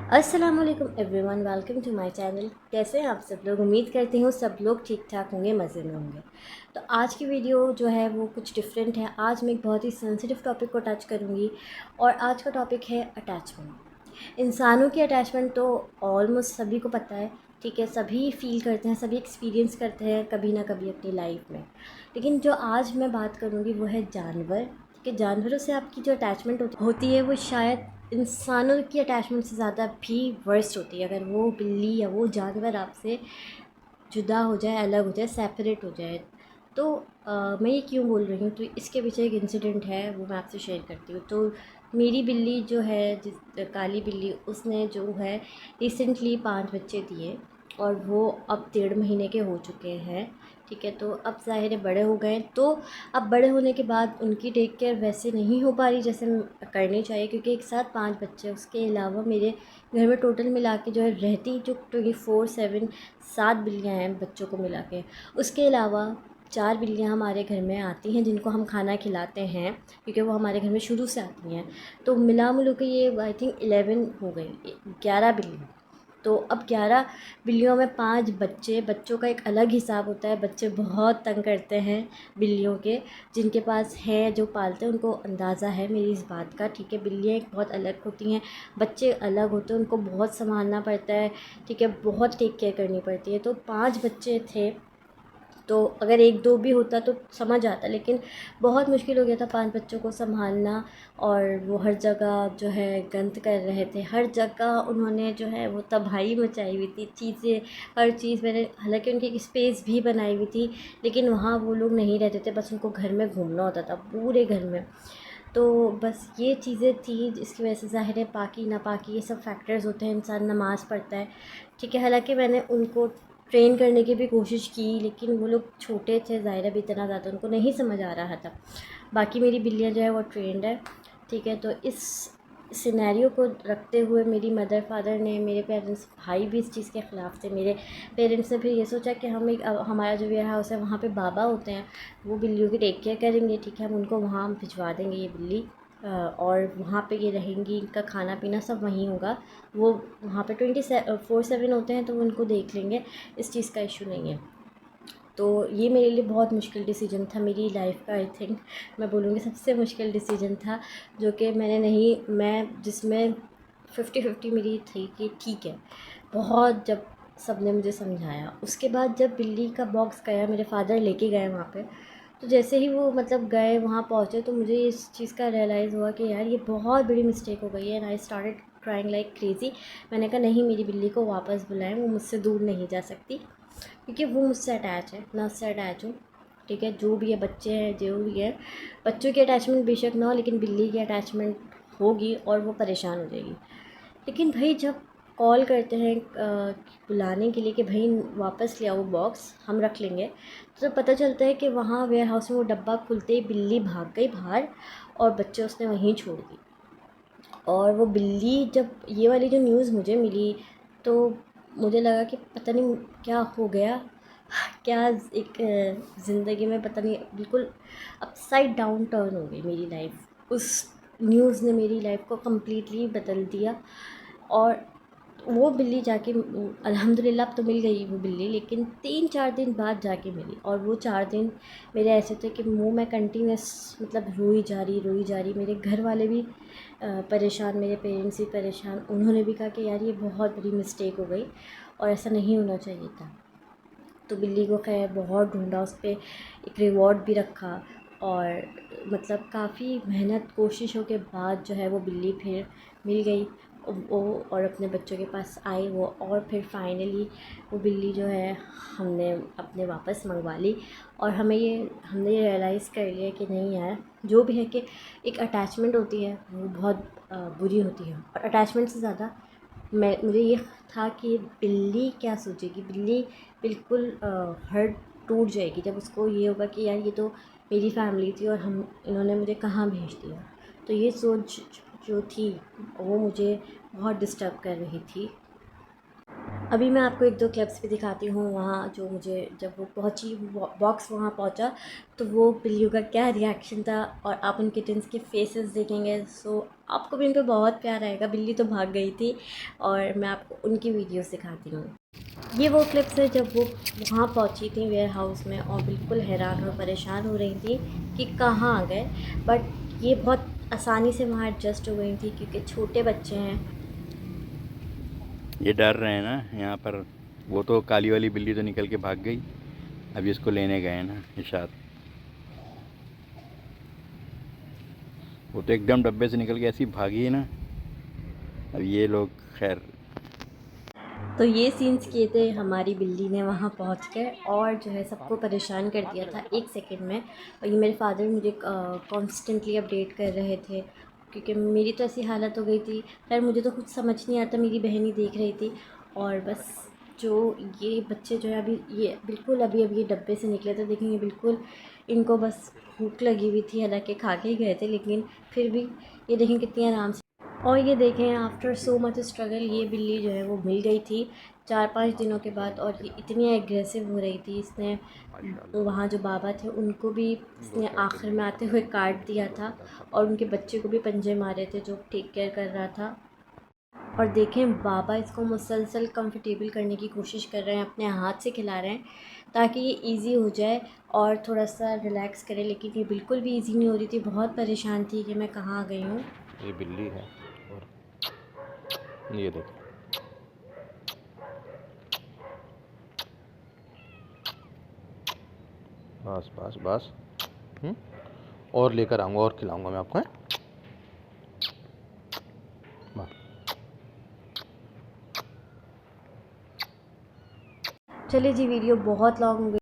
अस्सलामुअलैकुम everyone, welcome to my channel. कैसे हैं आप सब लोग? उम्मीद करती हूँ सब लोग ठीक ठाक होंगे, मज़े में होंगे। तो आज की वीडियो जो है वो कुछ डिफरेंट है। आज मैं एक बहुत ही सेंसिटिव टॉपिक को टच करूँगी और आज का टॉपिक है अटैचमेंट। इंसानों की अटैचमेंट तो ऑलमोस्ट सभी को पता है, ठीक है, सभी फील करते हैं, सभी एक्सपीरियंस करते हैं कभी ना कभी अपनी लाइफ में। लेकिन जो आज मैं बात करूँगी वो है जानवर। ठीक है, जानवरों से आपकी जो अटैचमेंट होती है वो शायद इंसानों की अटैचमेंट से ज़्यादा भी वर्स्ट होती है। अगर वो बिल्ली या वो जानवर आपसे जुदा हो जाए, अलग हो जाए, सेपरेट हो जाए तो मैं ये क्यों बोल रही हूँ, तो इसके पीछे एक इंसिडेंट है, वो मैं आपसे शेयर करती हूँ। तो मेरी बिल्ली जो है, जिस काली बिल्ली, उसने जो है रिसेंटली 5 बच्चे दिए और वो अब 1.5 महीने के हो चुके हैं। ठीक है, तो अब ज़ाहिर है बड़े हो गए, तो अब बड़े होने के बाद उनकी टेक केयर वैसे नहीं हो पा रही जैसे करनी चाहिए, क्योंकि एक साथ 5 बच्चे, उसके अलावा मेरे घर में टोटल मिला के जो है रहती जो 24/7 7 बिल्लियाँ हैं बच्चों को मिला के। उसके अलावा 4 बिल्लियाँ हमारे घर में आती हैं जिनको हम खाना खिलाते हैं, क्योंकि वो हमारे घर में शुरू से आती हैं। तो मिला मिलू के ये आई थिंक 11 हो गई, 11 बिल्ली। तो अब 11 बिल्लियों में 5 बच्चे। बच्चों का एक अलग हिसाब होता है, बच्चे बहुत तंग करते हैं बिल्लियों के। जिनके पास है, जो पालते हैं, उनको अंदाज़ा है मेरी इस बात का। ठीक है, बिल्लियाँ एक बहुत अलग होती हैं, बच्चे अलग होते हैं, उनको बहुत संभालना पड़ता है। ठीक है, बहुत टेक केयर करनी पड़ती है। तो 5 बच्चे थे, तो अगर 1-2 भी होता तो समझ आता, लेकिन बहुत मुश्किल हो गया था 5 बच्चों को संभालना। और वो हर जगह जो है गंद कर रहे थे, हर जगह उन्होंने जो है वो तबाही मचाई हुई थी, चीज़ें, हर चीज़। मैंने हालांकि उनकी एक स्पेस भी बनाई हुई थी, लेकिन वहाँ वो लोग नहीं रहते थे, बस उनको घर में घूमना होता था, पूरे घर में। तो बस ये चीज़ें थी जिसकी वजह से ज़ाहिर है पाकी नापाकी ये सब फैक्टर्स होते हैं, इंसान नमाज़ पढ़ता है। ठीक है, हालांकि मैंने उनको ट्रेन करने की भी कोशिश की, लेकिन वो लोग छोटे थे, ज़ाहिर है भी इतना ज़्यादा उनको नहीं समझ आ रहा था। बाकी मेरी बिल्लियाँ जो है वो ट्रेंड है। ठीक है, तो इस सिनेरियो को रखते हुए मेरी मदर फादर ने, मेरे पेरेंट्स, भाई भी इस चीज़ के ख़िलाफ़ थे। मेरे पेरेंट्स ने फिर ये सोचा कि हम एक हमारा जो वेयर हाउस है वहाँ पे बाबा होते हैं, वो बिल्लियों की टेक केयर करेंगे। ठीक है, हम उनको वहाँ भिजवा देंगे ये बिल्ली, और वहाँ पे ये रहेंगी, इनका खाना पीना सब वहीं होगा। वो वहाँ पे 24/7 होते हैं, तो वो उनको देख लेंगे, इस चीज़ का इशू नहीं है। तो ये मेरे लिए बहुत मुश्किल डिसीजन था मेरी लाइफ का। आई थिंक मैं बोलूँगी सबसे मुश्किल डिसीजन था, जो कि मैं जिसमें 50-50 मेरी थी कि ठीक है। बहुत जब सब ने मुझे समझाया, उसके बाद जब बिल्ली का बॉक्स गया, मेरे फादर लेके गए वहाँ पे, तो जैसे ही वो मतलब गए, वहाँ पहुँचे, तो मुझे इस चीज़ का रियलाइज़ हुआ कि यार ये बहुत बड़ी मिस्टेक हो गई है। And I started crying like crazy. मैंने कहा नहीं, मेरी बिल्ली को वापस बुलाएं, वो मुझसे दूर नहीं जा सकती, क्योंकि वो मुझसे अटैच है, मैं उससे अटैच हूँ। ठीक है, जो भी है, बच्चे हैं, जो भी है, बच्चों की अटैचमेंट बेशक ना हो, लेकिन बिल्ली की अटैचमेंट होगी और वो परेशान हो जाएगी। लेकिन भाई जब कॉल करते हैं बुलाने के लिए कि भाई वापस ले आओ बॉक्स, हम रख लेंगे, तो पता चलता है कि वहाँ वेयर हाउस में वो डब्बा खुलते ही बिल्ली भाग गई बाहर और बच्चे उसने वहीं छोड़ दी। और वो बिल्ली, जब ये वाली जो न्यूज़ मुझे मिली, तो मुझे लगा कि पता नहीं क्या हो गया, क्या एक ज़िंदगी में पता नहीं बिल्कुल अपसाइड डाउन टर्न हो गई मेरी लाइफ। उस न्यूज़ ने मेरी लाइफ को कम्प्लीटली बदल दिया। और वो बिल्ली जाके अल्हम्दुलिल्लाह अब तो मिल गई वो बिल्ली, लेकिन 3-4 दिन बाद जाके मिली। और वो 4 दिन मेरे ऐसे थे कि मुँह में कंटिन्यूस, मतलब रोई जा रही। मेरे घर वाले भी परेशान, मेरे पेरेंट्स भी परेशान। उन्होंने भी कहा कि यार ये बहुत बड़ी मिस्टेक हो गई और ऐसा नहीं होना चाहिए था। तो बिल्ली को खैर बहुत ढूंढा, उस पर एक रिवॉर्ड भी रखा, और मतलब काफ़ी मेहनत कोशिशों के बाद जो है वो बिल्ली फिर मिल गई वो, और अपने बच्चों के पास आई वो। और फिर फाइनली वो बिल्ली जो है हमने अपने वापस मंगवा ली। और हमने ये रियलाइज़ कर लिया कि नहीं यार, जो भी है कि एक अटैचमेंट होती है वो बहुत बुरी होती है। और अटैचमेंट से ज़्यादा मुझे ये था कि बिल्ली क्या सोचेगी, बिल्ली बिल्कुल हर्ट, टूट जाएगी जब उसको ये होगा कि यार ये तो मेरी फैमिली थी और इन्होंने मुझे कहाँ भेज दिया। तो ये सोच जो थी वो मुझे बहुत डिस्टर्ब कर रही थी। अभी मैं आपको एक दो क्लिप्स भी दिखाती हूँ वहाँ जो मुझे जब वो पहुँची बॉक्स वहाँ पहुँचा तो वो बिल्लियों का क्या रिएक्शन था, और आप उन किटन्स के फेसेस देखेंगे सो आपको भी उन पर बहुत प्यार आएगा। बिल्ली तो भाग गई थी और मैं आपको उनकी वीडियोस दिखाती हूँ। ये वो क्लिप्स है जब वो वहाँ पहुँची थी वेयर हाउस में और बिल्कुल हैरान और परेशान हो रही थी कि कहाँ आ गए, बट ये बहुत आसानी से वहाँ एडजस्ट हो गई थी क्योंकि छोटे बच्चे हैं। ये डर रहे हैं ना यहाँ पर। वो तो काली वाली बिल्ली तो निकल के भाग गई, अभी इसको लेने गए हैं ना इरशाद। वो तो एकदम डब्बे से निकल के ऐसी भागी है ना। अब ये लोग खैर। तो ये सीन्स किए थे हमारी बिल्ली ने वहाँ पहुँच कर, और जो है सबको परेशान कर दिया था एक सेकंड में। और ये मेरे फादर मुझे कॉन्स्टेंटली अपडेट कर रहे थे क्योंकि मेरी तो ऐसी हालत हो गई थी। खैर मुझे तो कुछ समझ नहीं आता, मेरी बहन ही देख रही थी। और बस जो ये बच्चे जो है अभी ये बिल्कुल अभी अभी ये डब्बे से निकले थे, देखेंगे बिल्कुल इनको बस भूख लगी हुई थी, हालांकि खा के ही गए थे लेकिन फिर भी ये देखें कितनी आराम से। और ये देखें आफ्टर सो मच स्ट्रगल ये बिल्ली जो है वो मिल गई थी 4-5 दिनों के बाद, और ये इतनी एग्रेसिव हो रही थी। इसने वहाँ जो बाबा थे उनको भी इसने आखिर में आते हुए काट दिया था, और उनके बच्चे को भी पंजे मारे थे जो टेक केयर कर रहा था। और देखें बाबा इसको मुसलसल कंफर्टेबल करने की कोशिश कर रहे हैं, अपने हाथ से खिला रहे हैं ताकि ये इजी हो जाए और थोड़ा सा रिलैक्स करे, लेकिन ये बिल्कुल भी इजी नहीं हो रही थी। बहुत परेशान थी कि मैं कहाँ आ गई हूँ। ये बिल्ली है और ये देखो बस बस बस। और लेकर आऊँगा और खिलाऊँगा मैं आपको, हैं? बस। चलिए जी, वीडियो बहुत लॉन्ग हो गई।